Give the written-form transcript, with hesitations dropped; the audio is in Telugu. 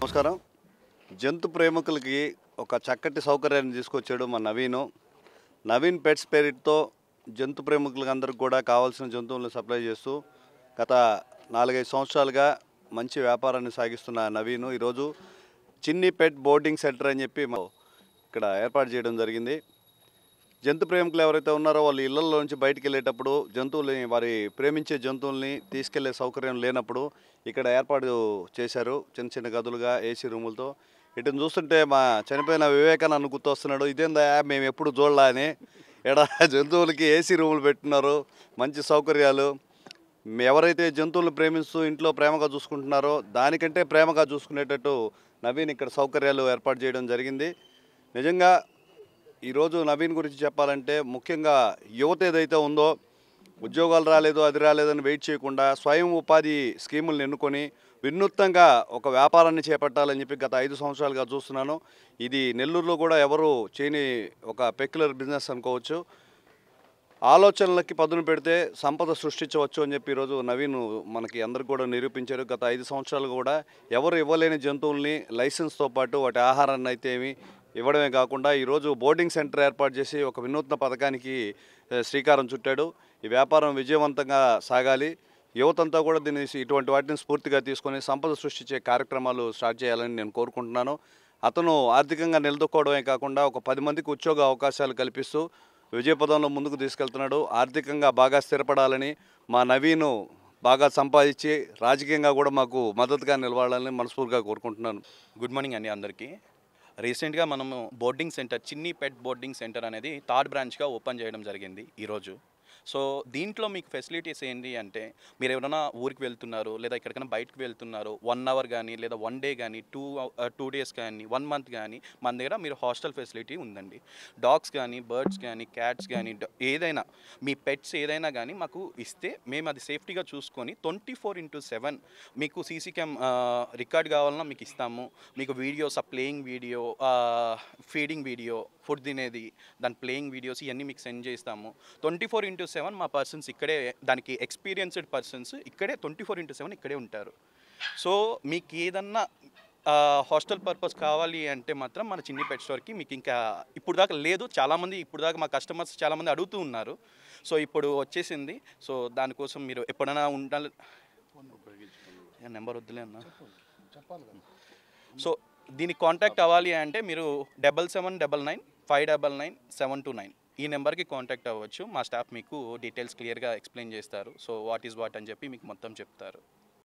నమస్కారం. జంతు ప్రేమికులకి ఒక చక్కటి సౌకర్యాన్ని తీసుకొచ్చాడు మా నవీను. నవీన్ పెట్స్ పేరుతో జంతు ప్రేమికులందరికీ కూడా కావాల్సిన జంతువులను సప్లై చేస్తూ గత 4-5 సంవత్సరాలుగా మంచి వ్యాపారాన్ని సాగిస్తున్న నవీను ఈరోజు చిన్ని పెట్ బోర్డింగ్ సెంటర్ అని చెప్పి ఇక్కడ ఏర్పాటు చేయడం జరిగింది. జంతు ప్రేమికులు ఎవరైతే ఉన్నారో వాళ్ళు ఇళ్లలో నుంచి బయటికి వెళ్ళేటప్పుడు జంతువుల్ని వారి ప్రేమించే జంతువుల్ని తీసుకెళ్లే సౌకర్యం లేనప్పుడు ఇక్కడ ఏర్పాటు చేశారు. చిన్న చిన్న గదులుగా ఏసీ రూములతో. ఇటుని చూస్తుంటే మా చనిపోయిన వివేకానంద గుర్తొస్తున్నాడు. ఇదేందా మేము ఎప్పుడు చూడలా అని. ఇక్కడ జంతువులకి ఏసీ రూములు పెట్టున్నారు, మంచి సౌకర్యాలు. ఎవరైతే జంతువులను ప్రేమిస్తూ ఇంట్లో ప్రేమగా చూసుకుంటున్నారో దానికంటే ప్రేమగా చూసుకునేటట్టు నవీన్ ఇక్కడ సౌకర్యాలు ఏర్పాటు చేయడం జరిగింది. నిజంగా ఈరోజు నవీన్ గురించి చెప్పాలంటే ముఖ్యంగా యువత ఏదైతే ఉందో ఉద్యోగాలు రాలేదు అది రాలేదని వెయిట్ చేయకుండా స్వయం ఉపాధి స్కీములను ఎన్నుకొని వినూత్నంగా ఒక వ్యాపారాన్ని చేపట్టాలని చెప్పి గత 5 సంవత్సరాలుగా చూస్తున్నాను. ఇది నెల్లూరులో కూడా ఎవరు చేయని ఒక పెక్యులర్ బిజినెస్ అనుకోవచ్చు. ఆలోచనలకి పదును పెడితే సంపద సృష్టించవచ్చు అని చెప్పి ఈరోజు నవీన్ మనకి అందరికి కూడా నిరూపించారు. గత 5 సంవత్సరాలు కూడా ఎవరు ఇవ్వలేని జంతువుల్ని లైసెన్స్తో పాటు వాటి ఆహారాన్ని అయితే ఇవ్వడమే కాకుండా ఈరోజు బోర్డింగ్ సెంటర్ ఏర్పాటు చేసి ఒక వినూత్న పథకానికి శ్రీకారం చుట్టాడు. ఈ వ్యాపారం విజయవంతంగా సాగాలి. యువతంతా కూడా దీన్ని ఇటువంటి వాటిని స్ఫూర్తిగా తీసుకొని సంపద సృష్టించే కార్యక్రమాలు స్టార్ట్ చేయాలని నేను కోరుకుంటున్నాను. అతను ఆర్థికంగా నిలదొక్కోవడమే కాకుండా ఒక 10 మందికి ఉద్యోగ అవకాశాలు కల్పిస్తూ విజయపదంలో ముందుకు తీసుకెళ్తున్నాడు. ఆర్థికంగా బాగా స్థిరపడాలని, మా నవీను బాగా సంపాదించి రాజకీయంగా కూడా మాకు మద్దతుగా నిలవాలని మనస్ఫూర్తిగా కోరుకుంటున్నాను. గుడ్ మార్నింగ్ అండి అందరికీ. రీసెంట్గా మనము బోర్డింగ్ సెంటర్ చిన్ని పెట్ బోర్డింగ్ సెంటర్ అనేది థర్డ్ బ్రాంచ్గా ఓపెన్ చేయడం జరిగింది ఈరోజు. సో దీంట్లో మీకు ఫెసిలిటీస్ ఏంటి అంటే, మీరు ఎవరైనా ఊరికి వెళ్తున్నారు లేదా ఎక్కడికైనా బయటకు వెళ్తున్నారు, 1 అవర్ కానీ లేదా 1 డే కానీ 2 డేస్ కానీ 1 మంత్ కానీ మన దగ్గర మీరు హాస్టల్ ఫెసిలిటీ ఉందండి. డాగ్స్ కానీ బర్డ్స్ కానీ క్యాట్స్ కానీ ఏదైనా మీ పెట్స్ ఏదైనా కానీ మాకు ఇస్తే మేము అది సేఫ్టీగా చూసుకొని 24/7 మీకు సీసీ క్యామ్ రికార్డ్ కావాలన్నా మీకు ఇస్తాము. మీకు videos, playing video, feeding video, food తినేది, దాని ప్లేయింగ్ వీడియోస్ ఇవన్నీ మీకు సెండ్ చేస్తాము. 24/7 మా పర్సన్స్ ఇక్కడే, దానికి ఎక్స్పీరియన్స్డ్ పర్సన్స్ ఇక్కడే 24/7 ఇక్కడే ఉంటారు. సో మీకు ఏదన్నా హాస్టల్ పర్పస్ కావాలి అంటే మాత్రం మన చిన్ని పెట్ స్టోర్కి మీకు ఇంకా ఇప్పుడు దాకా లేదు. చాలామంది ఇప్పుడు దాకా మా కస్టమర్స్ చాలామంది అడుగుతూ ఉన్నారు. సో ఇప్పుడు వచ్చేసింది. సో దానికోసం మీరు ఎప్పుడైనా ఉండాలి. నెంబర్ వద్దులే అన్న. సో దీనికి కాంటాక్ట్ అవ్వాలి అంటే మీరు 7799 599 729 ఈ నెంబర్కి కాంటాక్ట్ అవ్వచ్చు. మా స్టాఫ్ మీకు డీటెయిల్స్ క్లియర్గా ఎక్స్ప్లెయిన్ చేస్తారు. సో వాట్ ఈజ్ వాట్ అని చెప్పి మీకు మొత్తం చెప్తారు.